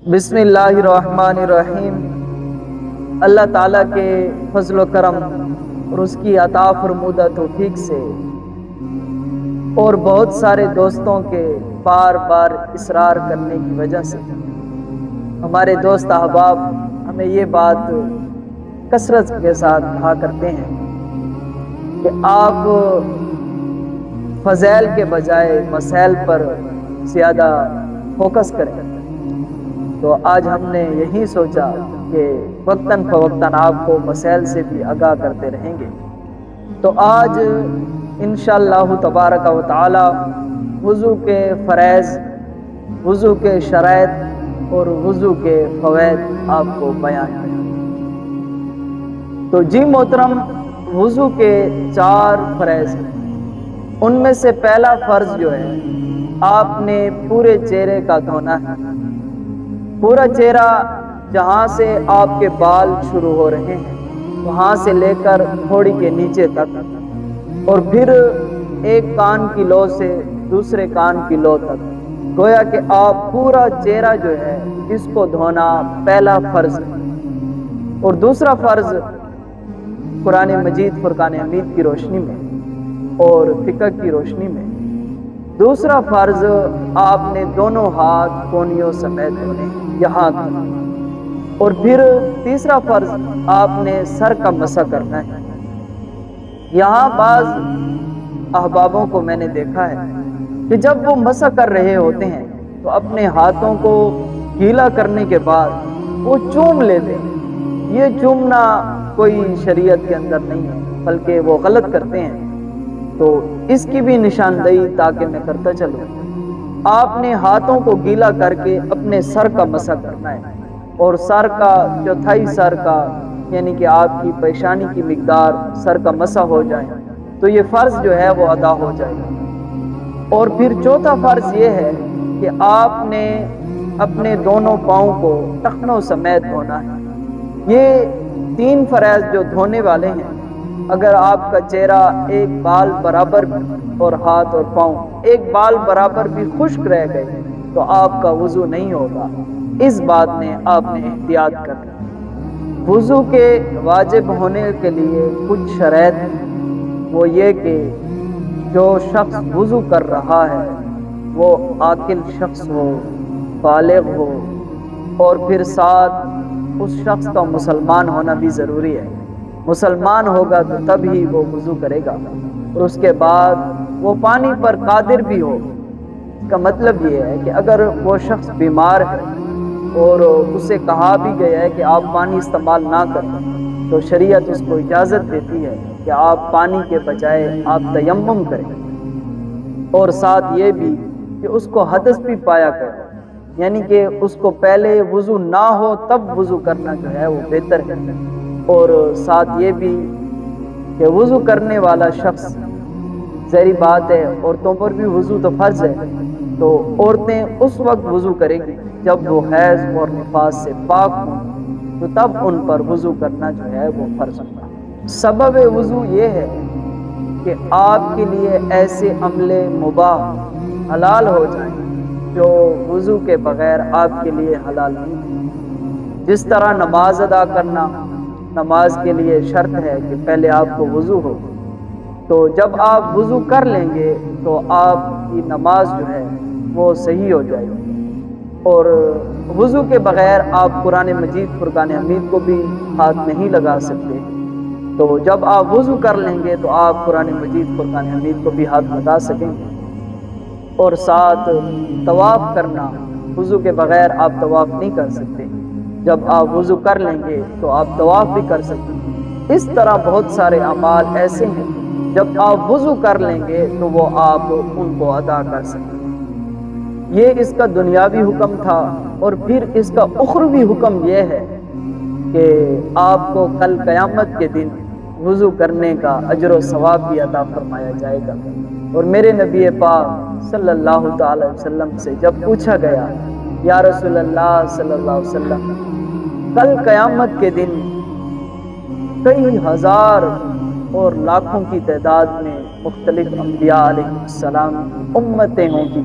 بسم اللہ الرحمن الرحیم۔ اللہ تعالیٰ کے فضل و کرم اور اس کی عطا فرمودہ توفیق سے اور بہت سارے دوستوں کے بار بار اصرار کرنے کی وجہ سے ہمارے دوست احباب ہمیں یہ بات کثرت کے ساتھ کہا کرتے ہیں کہ آپ فضائل کے بجائے مسائل پر زیادہ فوکس کریں۔ تو آج ہم نے یہی سوچا کہ وقتاً فوقتاً آپ کو مسائل سے بھی آگاہ کرتے رہیں گے۔ تو آج انشاءاللہ تبارک و تعالی وضو کے فرائض، وضو کے شرائط اور وضو کے فوائد آپ کو بیان کریں۔ تو جی محترم، وضو کے 4 فرائض ہیں۔ ان میں سے پہلا فرض جو ہے، آپ نے پورے چہرے کا دھونا ہے۔ پورا چہرہ جہاں سے آپ کے بال شروع ہو رہے ہیں وہاں سے لے کر تھوڑی کے نیچے تک، اور پھر ایک کان کی لو سے دوسرے کان کی لو تک، گویا کہ آپ پورا چہرہ جو ہے اس کو دھونا پہلا فرض ہے۔ اور دوسرا فرض قرآن مجید فرقان حمید کی روشنی میں اور فقہ کی روشنی میں، دوسرا فرض آپ نے دونوں ہاتھ کونیوں سمیت دھونے یہاں تک، اور پھر تیسرا فرض آپ نے سر کا مسح کرنا ہے۔ یہاں بعض احبابوں کو میں نے دیکھا ہے کہ جب وہ مسح کر رہے ہوتے ہیں تو اپنے ہاتھوں کو گیلا کرنے کے بعد وہ چوم لیتے ہیں۔ یہ چومنا کوئی شریعت کے اندر نہیں ہے، بلکہ وہ غلط کرتے ہیں۔ تو اس کی بھی نشاندہی تاکہ میں کرتا چلوں، آپ نے ہاتھوں کو گیلا کر کے اپنے سر کا مسح کرنا ہے، اور سر کا چوتھائی سر کا یعنی کہ آپ کی پیشانی کی مقدار سر کا مسح ہو جائے تو یہ فرض جو ہے وہ ادا ہو جائے گا۔ اور پھر چوتھا فرض یہ ہے کہ آپ نے اپنے دونوں پاؤں کو ٹخنوں سمیت دھونا ہے۔ یہ 3 فرائض جو دھونے والے ہیں، اگر آپ کا چہرہ ایک بال برابر اور ہاتھ اور پاؤں ایک بال برابر بھی خشک رہ گئے تو آپ کا وضو نہیں ہوگا۔ اس بات میں آپ نے احتیاط کرنا۔ وضو کے واجب ہونے کے لیے کچھ شرائط ہیں، وہ یہ کہ جو شخص وضو کر رہا ہے وہ عاقل شخص ہو، بالغ ہو، اور پھر ساتھ اس شخص کا مسلمان ہونا بھی ضروری ہے۔ مسلمان ہوگا تو تب ہی وہ وضو کرے گا، اور اس کے بعد وہ پانی پر قادر بھی ہو۔ اس کا مطلب یہ ہے کہ اگر وہ شخص بیمار ہے اور اسے کہا بھی گیا ہے کہ آپ پانی استعمال نہ کریں تو شریعت اس کو اجازت دیتی ہے کہ آپ پانی کے بجائے آپ تیمم کریں، اور ساتھ یہ بھی کہ اس کو حدث بھی پایا کرے، یعنی کہ اس کو پہلے وضو نہ ہو تب وضو کرنا جو ہے وہ بہتر ہے۔ اور ساتھ یہ بھی کہ وضو کرنے والا شخص، ظاہری بات ہے عورتوں پر بھی وضو تو فرض ہے، تو عورتیں اس وقت وضو کریں گی جب وہ حیض اور نفاس سے پاک ہوں، تو تب ان پر وضو کرنا جو ہے وہ فرض ہوگا۔ سبب وضو یہ ہے کہ آپ کے لیے ایسے عملے مباح حلال ہو جائیں جو وضو کے بغیر آپ کے لیے حلال نہیں ہے۔ جس طرح نماز ادا کرنا، نماز کے لیے شرط ہے کہ پہلے آپ کو وضو ہو، تو جب آپ وضو کر لیں گے تو آپ کی نماز جو ہے وہ صحیح ہو جائے گی۔ اور وضو کے بغیر آپ قرآن مجید فرقان حمید کو بھی ہاتھ نہیں لگا سکتے، تو جب آپ وضو کر لیں گے تو آپ قرآن مجید فرقان حمید کو بھی ہاتھ لگا سکیں گے۔ اور ساتھ طواف کرنا، وضو کے بغیر آپ طواف نہیں کر سکتے، جب آپ وضو کر لیں گے تو آپ طواف بھی کر سکتے ہیں۔ اس طرح بہت سارے اعمال ایسے ہیں جب آپ وضو کر لیں گے تو وہ آپ ان کو ادا کر سکتے ہیں۔ یہ اس کا دنیاوی حکم تھا، اور پھر اس کا اخروی حکم یہ ہے کہ آپ کو کل قیامت کے دن وضو کرنے کا اجر و ثواب بھی عطا فرمایا جائے گا۔ اور میرے نبی پاک صلی اللہ تعالی وسلم سے جب پوچھا گیا، یا رسول اللہ صلی اللہ علیہ وسلم، کل قیامت کے دن کئی ہزار اور لاکھوں کی تعداد میں مختلف انبیاء علیہ السلام امتیں ہوں گی،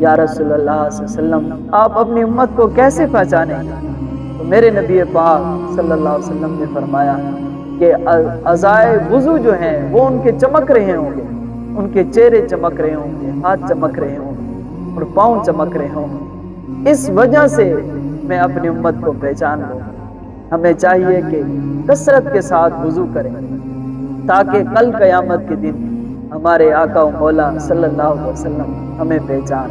یا رسول اللہ صلی اللہ علیہ وسلم آپ اپنی امت کو کیسے پہچانیں گے؟ تو میرے نبی پاک صلی اللہ علیہ وسلم نے فرمایا کہ اعضائے وضو جو ہیں وہ ان کے چمک رہے ہوں گے، ان کے چہرے چمک رہے ہوں گے، ہاتھ چمک رہے ہوں گے اور پاؤں چمک رہے ہوں گے، اس وجہ سے میں اپنی امت کو پہچان لوں۔ ہمیں چاہیے کہ کثرت کے ساتھ وضو کریں تاکہ کل قیامت کے دن ہمارے آقا و مولا صلی اللہ علیہ وسلم ہمیں پہچان